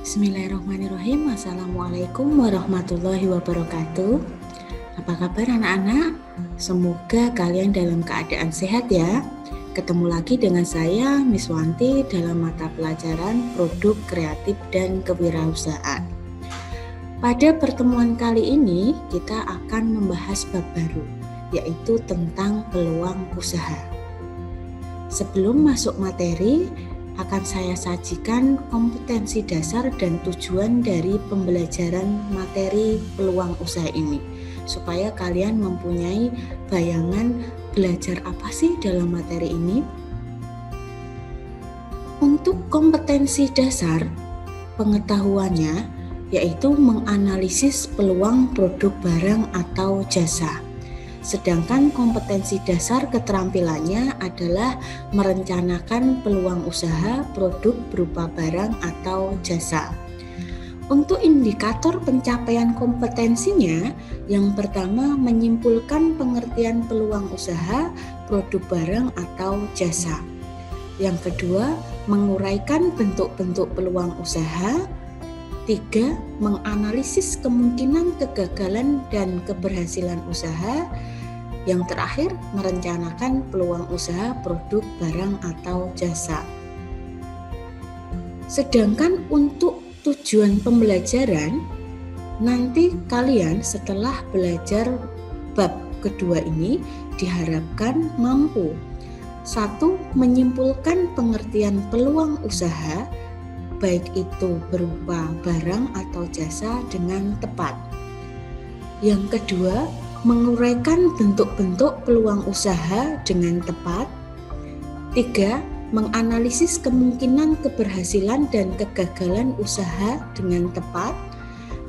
Bismillahirrahmanirrahim. Assalamualaikum warahmatullahi wabarakatuh. Apa kabar anak-anak? Semoga kalian dalam keadaan sehat ya. Ketemu lagi dengan saya, Miss Wanti, dalam mata pelajaran Produk Kreatif dan Kewirausahaan. Pada pertemuan kali ini, kita akan membahas bab baru, yaitu tentang peluang usaha. Sebelum masuk materi, akan saya sajikan kompetensi dasar dan tujuan dari pembelajaran materi peluang usaha ini, supaya kalian mempunyai bayangan belajar apa sih dalam materi ini. Untuk kompetensi dasar, pengetahuannya yaitu menganalisis peluang produk barang atau jasa. Sedangkan kompetensi dasar keterampilannya adalah merencanakan peluang usaha produk berupa barang atau jasa. Untuk indikator pencapaian kompetensinya, yang pertama menyimpulkan pengertian peluang usaha produk barang atau jasa. Yang kedua, menguraikan bentuk-bentuk peluang usaha. 3. Menganalisis kemungkinan kegagalan dan keberhasilan usaha. Yang terakhir, merencanakan peluang usaha produk barang atau jasa. Sedangkan untuk tujuan pembelajaran, nanti kalian setelah belajar bab kedua ini diharapkan mampu 1. Menyimpulkan pengertian peluang usaha, baik itu berupa barang atau jasa dengan tepat. Yang kedua, menguraikan bentuk-bentuk peluang usaha dengan tepat. 3. Menganalisis kemungkinan keberhasilan dan kegagalan usaha dengan tepat.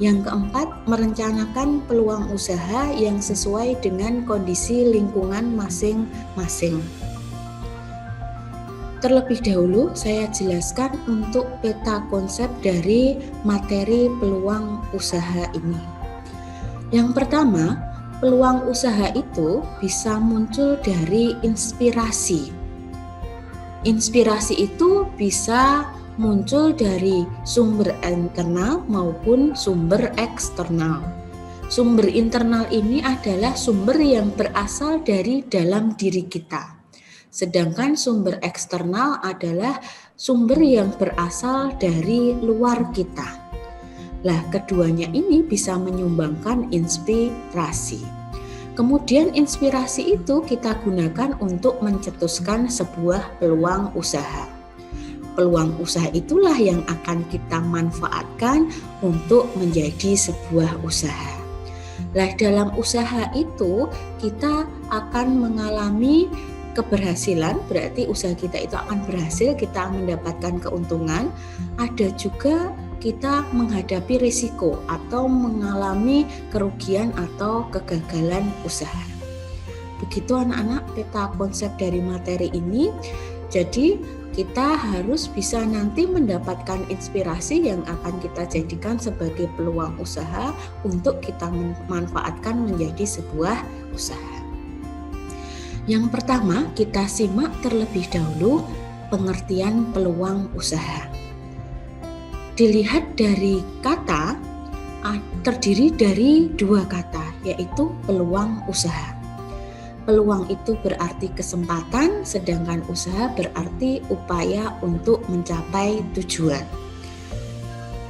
Yang keempat, merencanakan peluang usaha yang sesuai dengan kondisi lingkungan masing-masing. Terlebih dahulu saya jelaskan untuk peta konsep dari materi peluang usaha ini. Yang pertama, peluang usaha itu bisa muncul dari inspirasi. Inspirasi itu bisa muncul dari sumber internal maupun sumber eksternal. Sumber internal ini adalah sumber yang berasal dari dalam diri kita. Sedangkan sumber eksternal adalah sumber yang berasal dari luar kita. Lah, keduanya ini bisa menyumbangkan inspirasi. Kemudian inspirasi itu kita gunakan untuk mencetuskan sebuah peluang usaha. Peluang usaha itulah yang akan kita manfaatkan untuk menjadi sebuah usaha. Lah, dalam usaha itu kita akan mengalami keberhasilan, berarti usaha kita itu akan berhasil, kita mendapatkan keuntungan. Ada juga kita menghadapi risiko atau mengalami kerugian atau kegagalan usaha. Begitu anak-anak peta konsep dari materi ini. Jadi kita harus bisa nanti mendapatkan inspirasi yang akan kita jadikan sebagai peluang usaha untuk kita manfaatkan menjadi sebuah usaha. Yang pertama, kita simak terlebih dahulu pengertian peluang usaha. Dilihat dari kata, terdiri dari dua kata, yaitu peluang usaha. Peluang itu berarti kesempatan, sedangkan usaha berarti upaya untuk mencapai tujuan.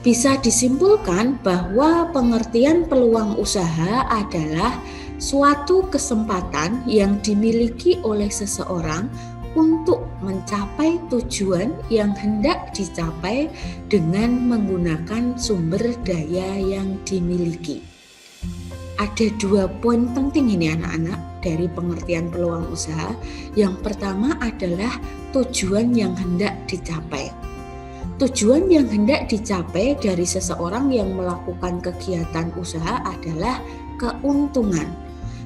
Bisa disimpulkan bahwa pengertian peluang usaha adalah suatu kesempatan yang dimiliki oleh seseorang untuk mencapai tujuan yang hendak dicapai dengan menggunakan sumber daya yang dimiliki. Ada dua poin penting ini anak-anak dari pengertian peluang usaha. Yang pertama adalah tujuan yang hendak dicapai. Tujuan yang hendak dicapai dari seseorang yang melakukan kegiatan usaha adalah keuntungan.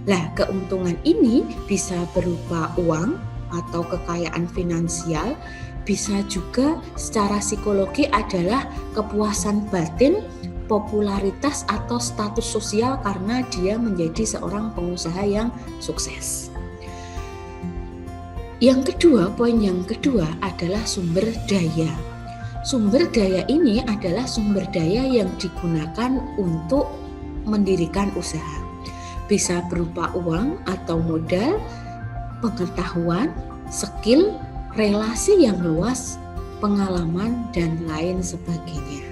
Lah, keuntungan ini bisa berupa uang atau kekayaan finansial, bisa juga secara psikologi adalah kepuasan batin, popularitas atau status sosial karena dia menjadi seorang pengusaha yang sukses. Yang kedua, poin yang kedua adalah sumber daya. Sumber daya ini adalah sumber daya yang digunakan untuk mendirikan usaha. Bisa berupa uang atau modal, pengetahuan, skill, relasi yang luas, pengalaman, dan lain sebagainya.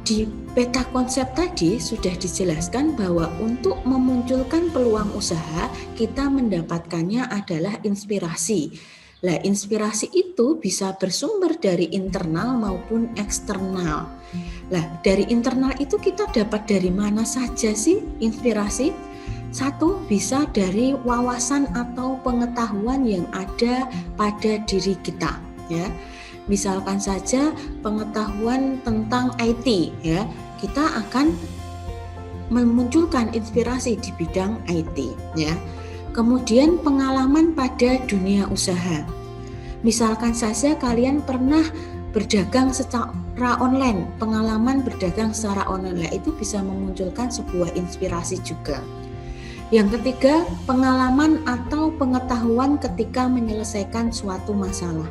Di peta konsep tadi sudah dijelaskan bahwa untuk memunculkan peluang usaha, kita mendapatkannya adalah inspirasi. Nah, inspirasi itu bisa bersumber dari internal maupun eksternal. Nah, dari internal itu kita dapat dari mana saja sih inspirasi? Satu, bisa dari wawasan atau pengetahuan yang ada pada diri kita, ya. Misalkan saja pengetahuan tentang IT, ya, kita akan memunculkan inspirasi di bidang IT, ya. Kemudian pengalaman pada dunia usaha. Misalkan saja kalian pernah berdagang secara online, pengalaman berdagang secara online, itu bisa memunculkan sebuah inspirasi juga. Yang ketiga, pengalaman atau pengetahuan ketika menyelesaikan suatu masalah.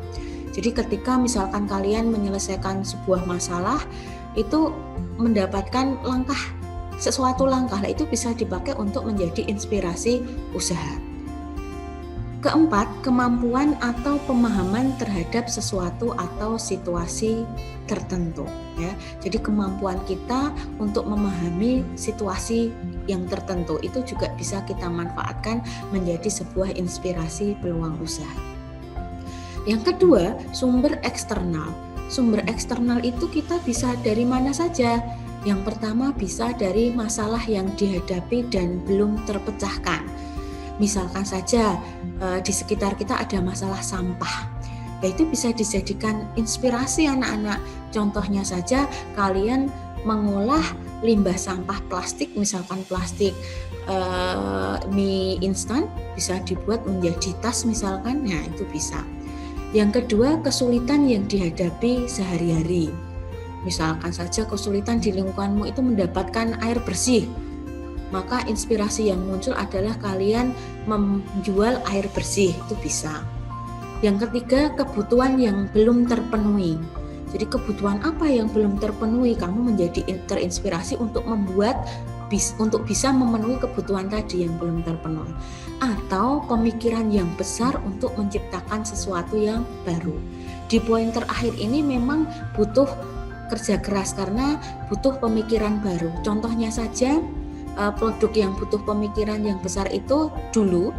Jadi ketika misalkan kalian menyelesaikan sebuah masalah, itu mendapatkan sesuatu langkah, itu bisa dipakai untuk menjadi inspirasi usaha. Keempat, kemampuan atau pemahaman terhadap sesuatu atau situasi tertentu, ya. Jadi kemampuan kita untuk memahami situasi yang tertentu itu juga bisa kita manfaatkan menjadi sebuah inspirasi peluang usaha. Yang kedua, sumber eksternal. Sumber eksternal itu kita bisa dari mana saja. Yang pertama bisa dari masalah yang dihadapi dan belum terpecahkan. Misalkan saja di sekitar kita ada masalah sampah. Ya, itu bisa dijadikan inspirasi anak-anak. Contohnya saja kalian mengolah limbah sampah plastik, misalkan plastik mie instan bisa dibuat menjadi tas misalkan. Nah, itu bisa. Yang kedua, kesulitan yang dihadapi sehari-hari. Misalkan saja kesulitan di lingkunganmu itu mendapatkan air bersih, maka inspirasi yang muncul adalah kalian menjual air bersih, itu bisa. Yang ketiga, kebutuhan yang belum terpenuhi. Jadi kebutuhan apa yang belum terpenuhi, kamu menjadi terinspirasi untuk bisa memenuhi kebutuhan tadi yang belum terpenuhi. Atau pemikiran yang besar untuk menciptakan sesuatu yang baru. Di poin terakhir ini memang butuh kerja keras karena butuh pemikiran baru. Contohnya saja produk yang butuh pemikiran yang besar itu dulu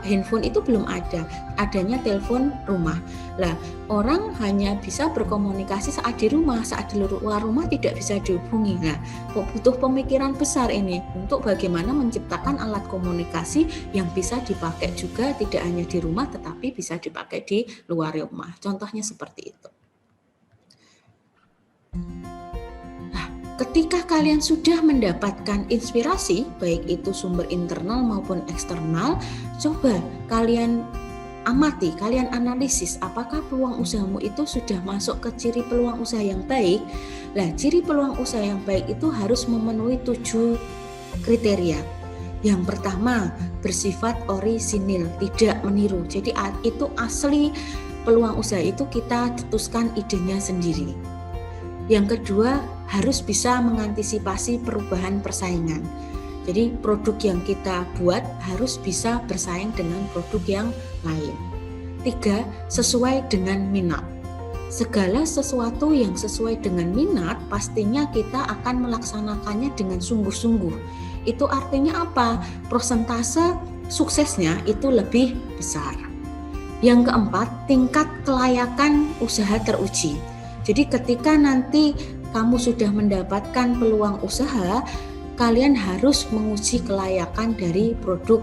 handphone itu belum ada, adanya telepon rumah. Lah, orang hanya bisa berkomunikasi saat di rumah, saat di luar rumah tidak bisa dihubungi. Nah, butuh pemikiran besar ini untuk bagaimana menciptakan alat komunikasi yang bisa dipakai juga tidak hanya di rumah tetapi bisa dipakai di luar rumah. Contohnya seperti itu. Ketika kalian sudah mendapatkan inspirasi, baik itu sumber internal maupun eksternal, coba kalian amati, kalian analisis apakah peluang usahamu itu sudah masuk ke ciri peluang usaha yang baik. Nah, ciri peluang usaha yang baik itu harus memenuhi 7 kriteria. Yang pertama, bersifat orisinil, tidak meniru. Jadi itu asli peluang usaha itu kita cetuskan idenya sendiri. Yang kedua, harus bisa mengantisipasi perubahan persaingan. Jadi produk yang kita buat harus bisa bersaing dengan produk yang lain. 3, sesuai dengan minat. Segala sesuatu yang sesuai dengan minat pastinya kita akan melaksanakannya dengan sungguh-sungguh. Itu artinya apa? Persentase suksesnya itu lebih besar. Yang keempat, tingkat kelayakan usaha teruji. Jadi ketika nanti kamu sudah mendapatkan peluang usaha, kalian harus menguji kelayakan dari produk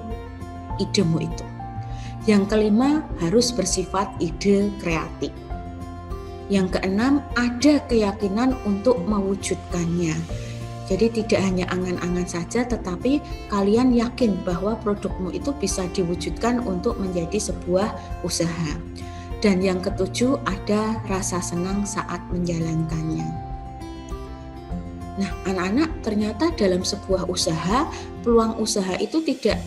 idemu itu. Yang kelima, harus bersifat ide kreatif. Yang keenam, ada keyakinan untuk mewujudkannya. Jadi tidak hanya angan-angan saja, tetapi kalian yakin bahwa produkmu itu bisa diwujudkan untuk menjadi sebuah usaha. Dan yang ketujuh, ada rasa senang saat menjalankannya. Nah, anak-anak, ternyata dalam sebuah usaha, peluang usaha itu tidak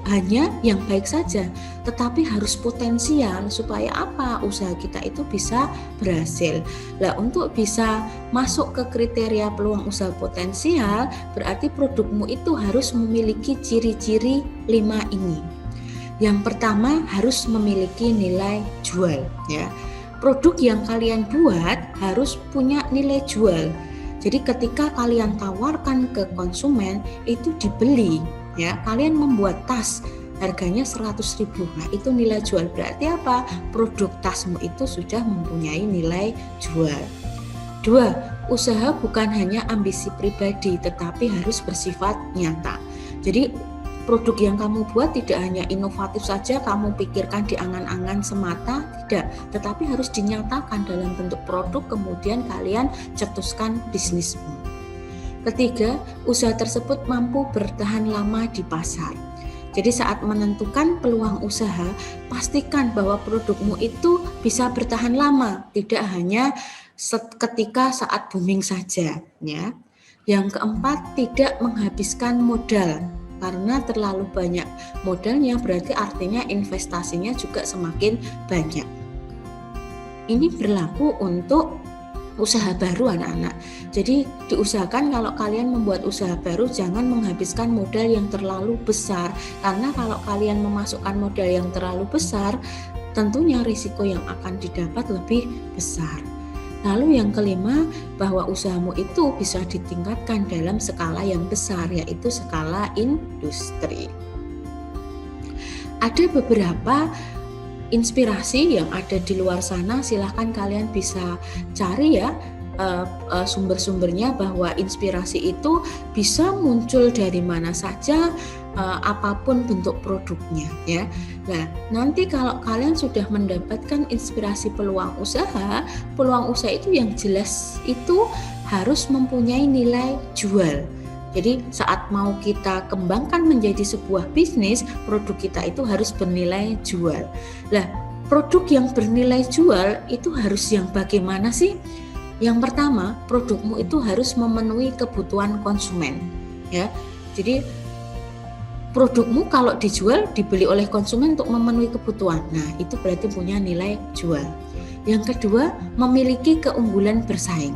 hanya yang baik saja, tetapi harus potensial supaya apa? Usaha kita itu bisa berhasil. Nah, untuk bisa masuk ke kriteria peluang usaha potensial, berarti produkmu itu harus memiliki ciri-ciri 5 ini. Yang pertama harus memiliki nilai jual, ya. Produk yang kalian buat harus punya nilai jual. Jadi ketika kalian tawarkan ke konsumen itu dibeli, ya. Kalian membuat tas harganya 100.000. Nah, itu nilai jual. Berarti apa? Produk tasmu itu sudah mempunyai nilai jual. 2, usaha bukan hanya ambisi pribadi tetapi harus bersifat nyata. Jadi produk yang kamu buat tidak hanya inovatif saja kamu pikirkan di angan-angan semata, tidak, tetapi harus dinyatakan dalam bentuk produk, kemudian kalian cetuskan bisnismu. Ketiga, usaha tersebut mampu bertahan lama di pasar. Jadi saat menentukan peluang usaha, pastikan bahwa produkmu itu bisa bertahan lama, tidak hanya ketika saat booming saja, ya. Yang keempat, tidak menghabiskan modal. Karena terlalu banyak modalnya berarti artinya investasinya juga semakin banyak. Ini berlaku untuk usaha baru anak-anak. Jadi diusahakan kalau kalian membuat usaha baru jangan menghabiskan modal yang terlalu besar. Karena kalau kalian memasukkan modal yang terlalu besar, tentunya risiko yang akan didapat lebih besar. Lalu yang kelima, bahwa usahamu itu bisa ditingkatkan dalam skala yang besar, yaitu skala industri. Ada beberapa inspirasi yang ada di luar sana, silahkan kalian bisa cari ya sumber-sumbernya, bahwa inspirasi itu bisa muncul dari mana saja, apapun bentuk produknya, ya. Nah, nanti kalau kalian sudah mendapatkan inspirasi peluang usaha itu yang jelas itu harus mempunyai nilai jual. Jadi saat mau kita kembangkan menjadi sebuah bisnis, produk kita itu harus bernilai jual. Nah, produk yang bernilai jual itu harus yang bagaimana sih? Yang pertama, produkmu itu harus memenuhi kebutuhan konsumen, ya. Jadi produkmu kalau dijual dibeli oleh konsumen untuk memenuhi kebutuhan. Nah, itu berarti punya nilai jual. Yang kedua, memiliki keunggulan bersaing.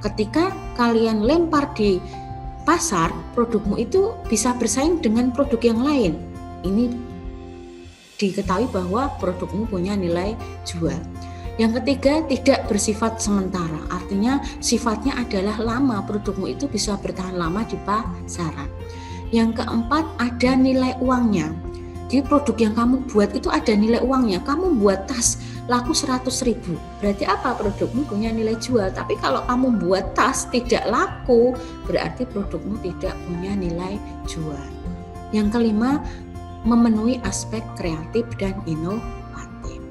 Ketika kalian lempar di pasar, produkmu itu bisa bersaing dengan produk yang lain. Ini diketahui bahwa produkmu punya nilai jual. Yang ketiga, tidak bersifat sementara. Artinya sifatnya adalah lama, produkmu itu bisa bertahan lama di pasaran. Yang keempat, ada nilai uangnya. Jadi produk yang kamu buat itu ada nilai uangnya. Kamu buat tas laku 100.000, berarti apa? Produkmu punya nilai jual. Tapi kalau kamu buat tas tidak laku, berarti produkmu tidak punya nilai jual. Yang kelima, memenuhi aspek kreatif dan inovatif.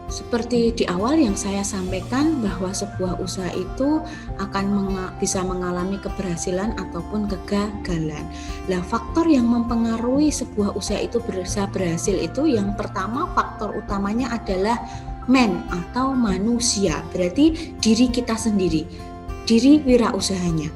Seperti di awal yang saya sampaikan, bahwa sebuah usaha itu akan bisa mengalami keberhasilan ataupun kegagalan. Nah, faktor yang mempengaruhi sebuah usaha itu bisa berhasil itu yang pertama, faktor utamanya adalah atau manusia, berarti diri kita sendiri, diri wirausahanya.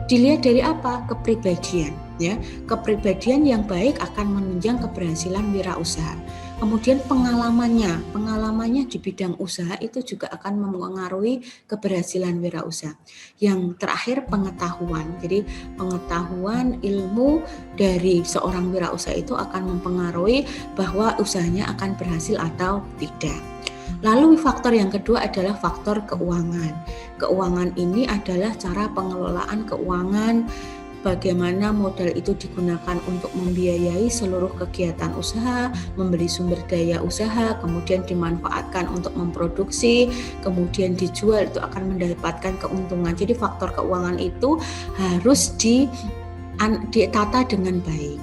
Dilihat dari apa? Kepribadian, ya. Kepribadian yang baik akan menunjang keberhasilan wirausaha. Kemudian pengalamannya di bidang usaha itu juga akan mempengaruhi keberhasilan wirausaha. Yang terakhir, pengetahuan. Jadi pengetahuan, ilmu dari seorang wirausaha itu akan mempengaruhi bahwa usahanya akan berhasil atau tidak. Lalu faktor yang kedua adalah faktor keuangan. Keuangan ini adalah cara pengelolaan keuangan, bagaimana modal itu digunakan untuk membiayai seluruh kegiatan usaha, membeli sumber daya usaha, kemudian dimanfaatkan untuk memproduksi, kemudian dijual, itu akan mendapatkan keuntungan. Jadi faktor keuangan itu harus ditata dengan baik.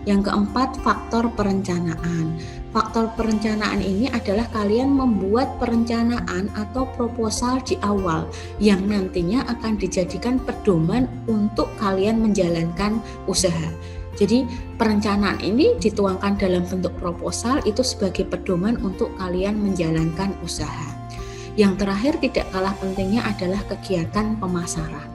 Yang keempat, faktor perencanaan. Faktor perencanaan ini adalah kalian membuat perencanaan atau proposal di awal yang nantinya akan dijadikan pedoman untuk kalian menjalankan usaha. Jadi perencanaan ini dituangkan dalam bentuk proposal itu sebagai pedoman untuk kalian menjalankan usaha. Yang terakhir tidak kalah pentingnya adalah kegiatan pemasaran.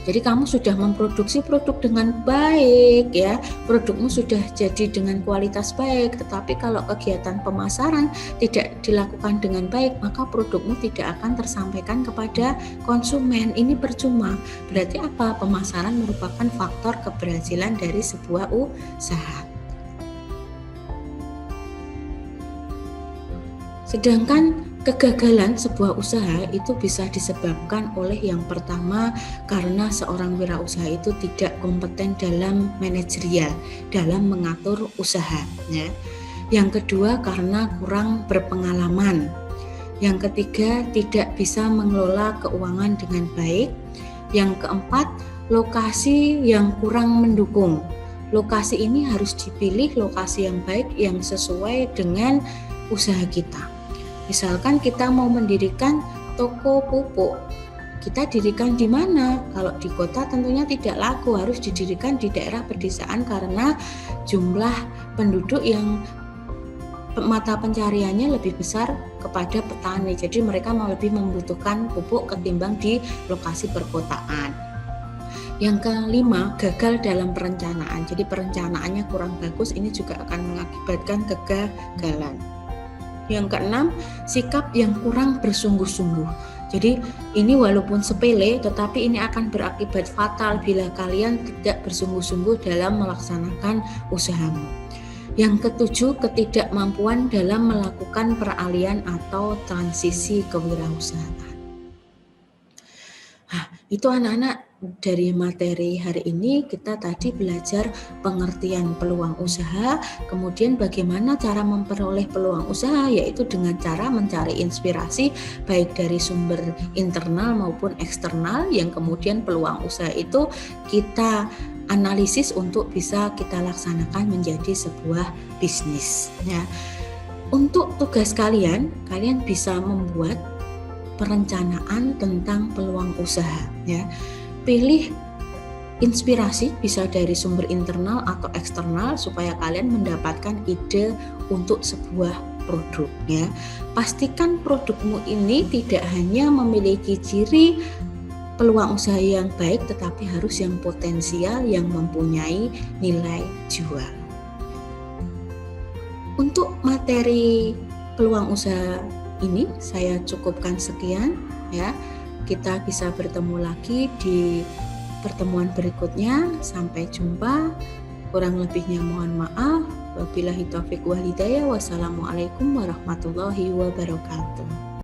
Jadi kamu sudah memproduksi produk dengan baik ya, produkmu sudah jadi dengan kualitas baik, tetapi kalau kegiatan pemasaran tidak dilakukan dengan baik, maka produkmu tidak akan tersampaikan kepada konsumen. Ini percuma. Berarti apa? Pemasaran merupakan faktor keberhasilan dari sebuah usaha. Sedangkan kegagalan sebuah usaha itu bisa disebabkan oleh yang pertama karena seorang wirausaha itu tidak kompeten dalam manajerial, dalam mengatur usaha ya. Yang kedua karena kurang berpengalaman. Yang ketiga tidak bisa mengelola keuangan dengan baik. Yang keempat lokasi yang kurang mendukung. Lokasi ini harus dipilih lokasi yang baik yang sesuai dengan usaha kita. Misalkan kita mau mendirikan toko pupuk, kita dirikan di mana? Kalau di kota tentunya tidak laku, harus didirikan di daerah pedesaan karena jumlah penduduk yang mata pencariannya lebih besar kepada petani. Jadi mereka mau lebih membutuhkan pupuk ketimbang di lokasi perkotaan. Yang kelima, gagal dalam perencanaan. Jadi perencanaannya kurang bagus, ini juga akan mengakibatkan kegagalan. Yang keenam, sikap yang kurang bersungguh-sungguh. Jadi ini walaupun sepele, tetapi ini akan berakibat fatal bila kalian tidak bersungguh-sungguh dalam melaksanakan usahamu. Yang ketujuh, ketidakmampuan dalam melakukan peralihan atau transisi kewirausahaan. Itu anak-anak, dari materi hari ini kita tadi belajar pengertian peluang usaha, kemudian bagaimana cara memperoleh peluang usaha, yaitu dengan cara mencari inspirasi baik dari sumber internal maupun eksternal, yang kemudian peluang usaha itu kita analisis untuk bisa kita laksanakan menjadi sebuah bisnis ya. Untuk tugas kalian bisa membuat perencanaan tentang peluang usaha ya. Pilih inspirasi bisa dari sumber internal atau eksternal supaya kalian mendapatkan ide untuk sebuah produk ya. Pastikan produkmu ini tidak hanya memiliki ciri peluang usaha yang baik, tetapi harus yang potensial, yang mempunyai nilai jual. Untuk materi peluang usaha ini saya cukupkan sekian ya. Kita bisa bertemu lagi di pertemuan berikutnya. Sampai jumpa. Kurang lebihnya mohon maaf. Wabillahi taufiq wal hidayah. Wassalamualaikum warahmatullahi wabarakatuh.